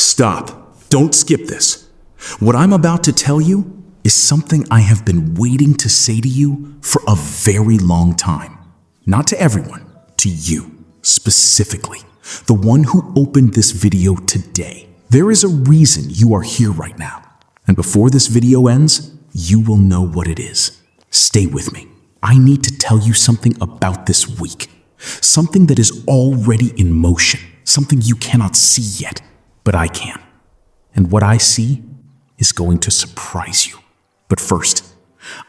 Stop. Don't skip this. What I'm about to tell you is something I have been waiting to say to you for a very long time. Not to everyone, to you, specifically. The one who opened this video today. There is a reason you are here right now. And before this video ends, you will know what it is. Stay with me. I need to tell you something about this week. Something that is already in motion. Something you cannot see yet, but I can. And what I see is going to surprise you. But first,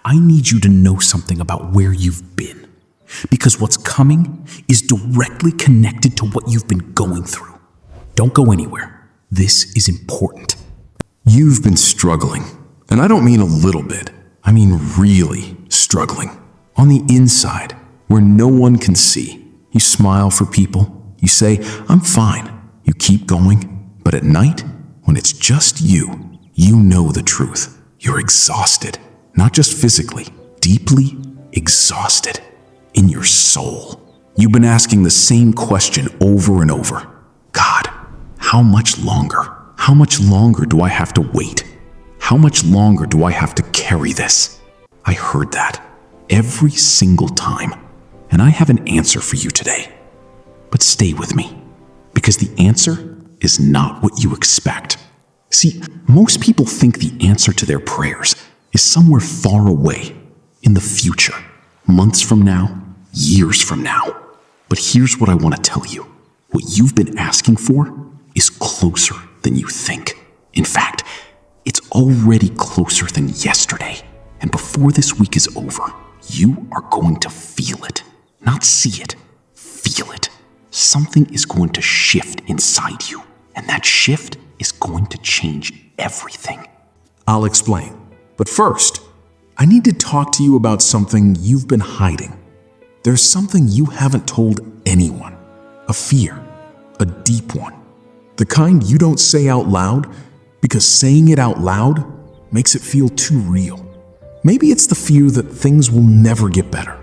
I need you to know something about where you've been. Because what's coming is directly connected to what you've been going through. Don't go anywhere. This is important. You've been struggling, and I don't mean a little bit. I mean really struggling. On the inside, where no one can see. You smile for people. You say, I'm fine. You keep going. But at night, when it's just you, you know the truth. You're exhausted. Not just physically, deeply exhausted. In your soul. You've been asking the same question over and over. God, how much longer? How much longer do I have to wait? How much longer do I have to carry this? I heard that every single time, and I have an answer for you today. But stay with me, because the answer is not what you expect. See, most people think the answer to their prayers is somewhere far away, in the future, months from now, years from now. But here's what I want to tell you. What you've been asking for is closer than you think. In fact, it's already closer than yesterday. And before this week is over, you are going to feel it. Not see it, feel it. Something is going to shift inside you, and that shift is going to change everything. I'll explain. But first, I need to talk to you about something you've been hiding. There's something you haven't told anyone. A fear, a deep one. The kind you don't say out loud because saying it out loud makes it feel too real. Maybe it's the fear that things will never get better.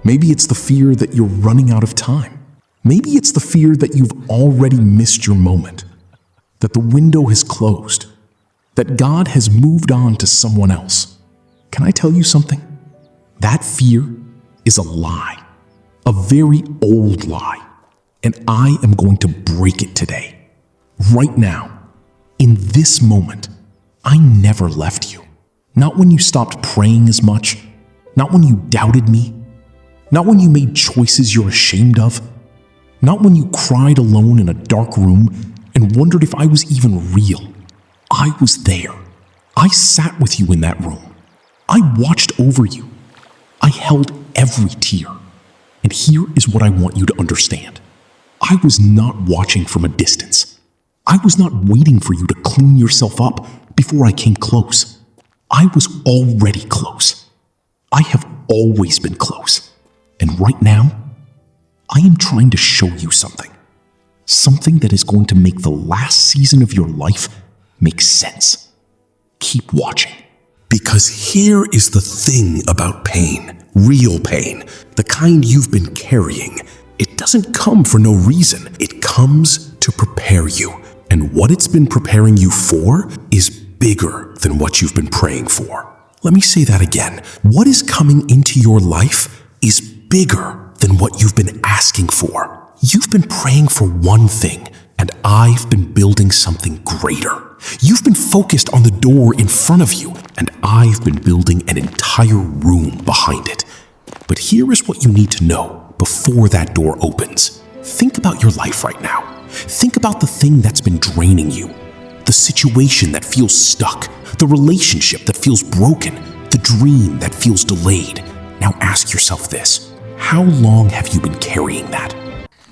Maybe it's the fear that you're running out of time. Maybe it's the fear that you've already missed your moment, that the window has closed, that God has moved on to someone else. Can I tell you something? That fear is a lie, a very old lie, and I am going to break it today. Right now, in this moment, I never left you. Not when you stopped praying as much, not when you doubted me, not when you made choices you're ashamed of, not when you cried alone in a dark room and wondered if I was even real. I was there. I sat with you in that room. I watched over you. I held every tear. And here is what I want you to understand. I was not watching from a distance. I was not waiting for you to clean yourself up before I came close. I was already close. I have always been close. And right now, I am trying to show you something. Something that is going to make the last season of your life make sense. Keep watching. Because here is the thing about pain, real pain, the kind you've been carrying. It doesn't come for no reason. It comes to prepare you. And what it's been preparing you for is bigger than what you've been praying for. Let me say that again. What is coming into your life is bigger than what you've been asking for. You've been praying for one thing, and I've been building something greater. You've been focused on the door in front of you, and I've been building an entire room behind it. But here is what you need to know before that door opens. Think about your life right now. Think about the thing that's been draining you, the situation that feels stuck, the relationship that feels broken, the dream that feels delayed. Now ask yourself this. How long have you been carrying that?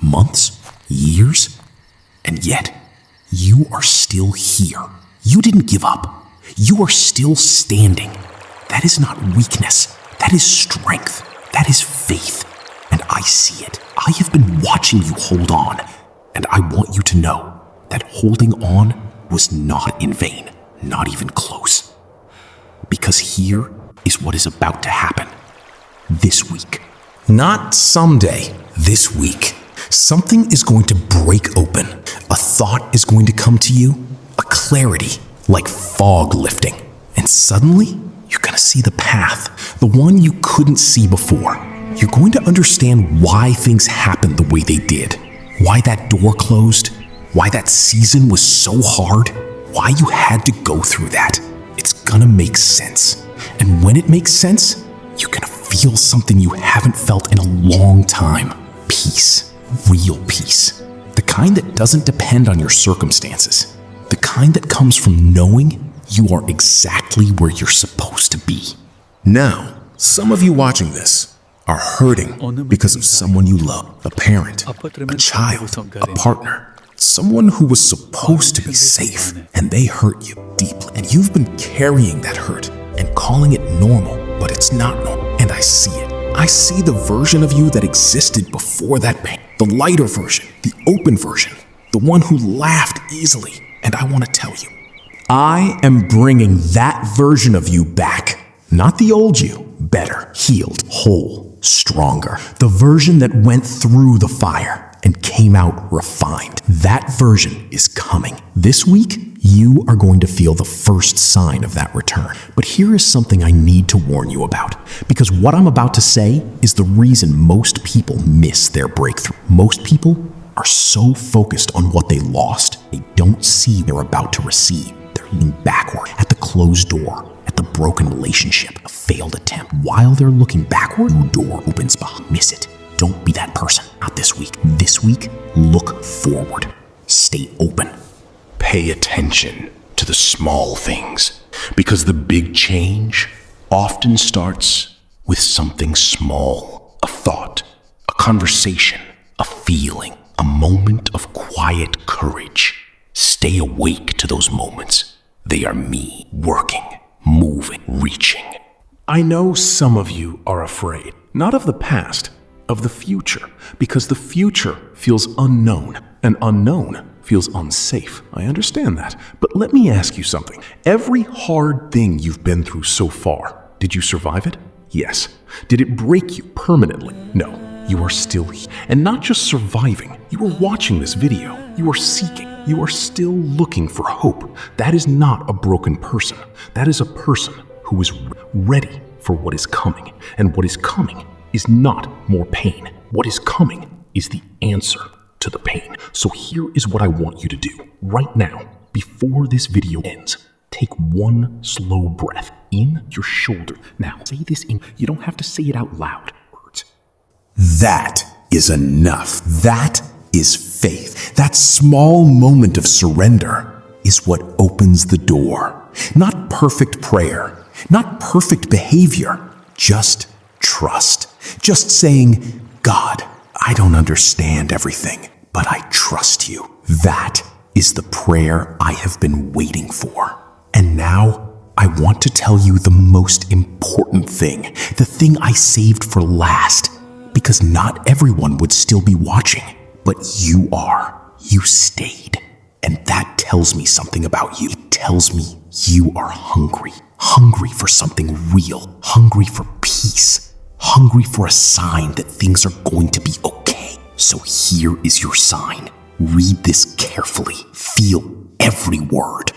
Months? Years? And yet, you are still here. You didn't give up. You are still standing. That is not weakness. That is strength. That is faith. And I see it. I have been watching you hold on. And I want you to know that holding on was not in vain, not even close. Because here is what is about to happen. This week. Not someday. This week. Something is going to break open. A thought is going to come to you, a clarity like fog lifting. And suddenly, you're going to see the path, the one you couldn't see before. You're going to understand why things happened the way they did, why that door closed, why that season was so hard, why you had to go through that. It's gonna make sense. And when it makes sense, you're gonna feel something you haven't felt in a long time. Peace. Real peace. The kind that doesn't depend on your circumstances. The kind that comes from knowing you are exactly where you're supposed to be. Now, some of you watching this are hurting because of someone you love, a parent, a child, a partner, someone who was supposed to be safe, and they hurt you deeply. And you've been carrying that hurt and calling it normal, but it's not normal. And I see it. I see the version of you that existed before that pain. The lighter version, the open version, the one who laughed easily. And I want to tell you, I am bringing that version of you back. Not the old you, better, healed, whole, stronger. The version that went through the fire and came out refined. That version is coming. This week, you are going to feel the first sign of that return. But here is something I need to warn you about, because what I'm about to say is the reason most people miss their breakthrough. Most people are so focused on what they lost, they don't see they're about to receive. They're looking backward at the closed door, at the broken relationship, a failed attempt. While they're looking backward, a new door opens behind. Miss it. Don't be that person. Not this week. This week, look forward. Stay open. Pay attention to the small things, because the big change often starts with something small. A thought, a conversation, a feeling, a moment of quiet courage. Stay awake to those moments. They are me, working, moving, reaching. I know some of you are afraid, not of the past, of the future, because the future feels unknown, and unknown feels unsafe. I understand that, but let me ask you something. Every hard thing you've been through so far, did you survive it? Yes. Did it break you permanently? No. You are still here. And not just surviving. You are watching this video. You are seeking. You are still looking for hope. That is not a broken person. That is a person who is ready for what is coming. And what is coming is not more pain. What is coming is the answer to the pain. So here is what I want you to do. Right now, before this video ends, take one slow breath in your shoulder. Now, say this in, you don't have to say it out loud. Words. That is enough. That is faith. That small moment of surrender is what opens the door. Not perfect prayer, not perfect behavior, just trust. Just saying, God, I don't understand everything, but I trust you. That is the prayer I have been waiting for. And now I want to tell you the most important thing, the thing I saved for last, because not everyone would still be watching, but you are. You stayed. And that tells me something about you. It tells me you are hungry. Hungry for something real. Hungry for peace. Hungry for a sign that things are going to be okay. So here is your sign. Read this carefully. Feel every word.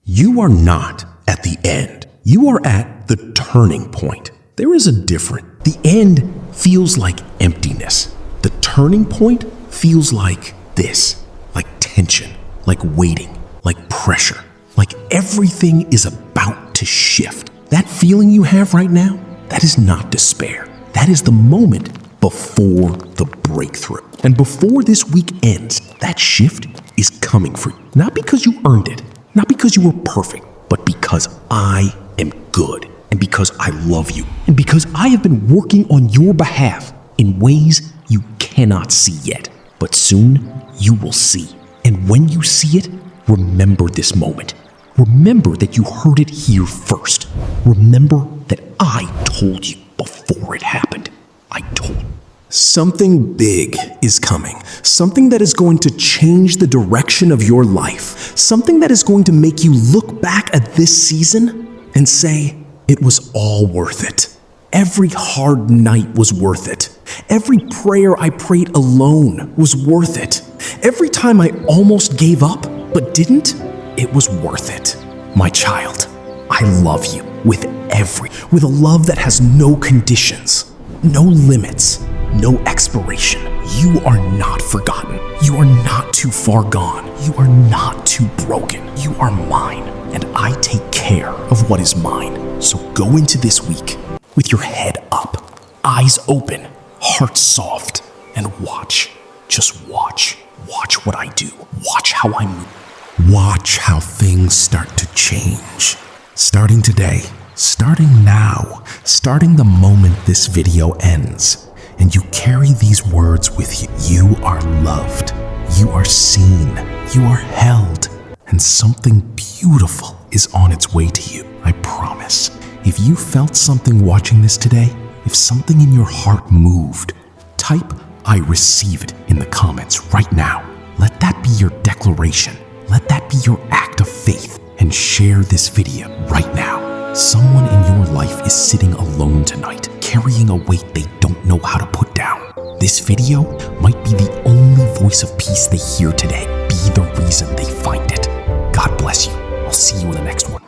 You are not at the end. You are at the turning point. There is a difference. The end feels like emptiness. The turning point feels like this, like tension, like waiting, like pressure, like everything is about to shift. That feeling you have right now, that is not despair. That is the moment before the breakthrough. And before this week ends, that shift is coming for you. Not because you earned it, not because you were perfect, but because I am good, and because I love you, and because I have been working on your behalf in ways you cannot see yet. But soon you will see. And when you see it, remember this moment. Remember that you heard it here first. Remember that I told you before it happened. I told you. Something big is coming. Something that is going to change the direction of your life. Something that is going to make you look back at this season and say, it was all worth it. Every hard night was worth it. Every prayer I prayed alone was worth it. Every time I almost gave up, but didn't, it was worth it. My child, I love you with a love that has no conditions, no limits, no expiration. You are not forgotten. You are not too far gone. You are not too broken. You are mine, and I take care of what is mine. So go into this week with your head up, eyes open, heart soft, and watch. Just watch. Watch what I do. Watch how I move. Watch how things start to change. Starting today, starting now, starting the moment this video ends, and you carry these words with you. You are loved. You are seen. You are held. And something beautiful is on its way to you. I promise. If you felt something watching this today, if something in your heart moved, type "I receive it" in the comments right now. Let that be your declaration. Let that be your act of faith, and share this video right now. Someone in your life is sitting alone tonight, carrying a weight they don't know how to put down. This video might be the only voice of peace they hear today. Be the reason they find it. God bless you. I'll see you in the next one.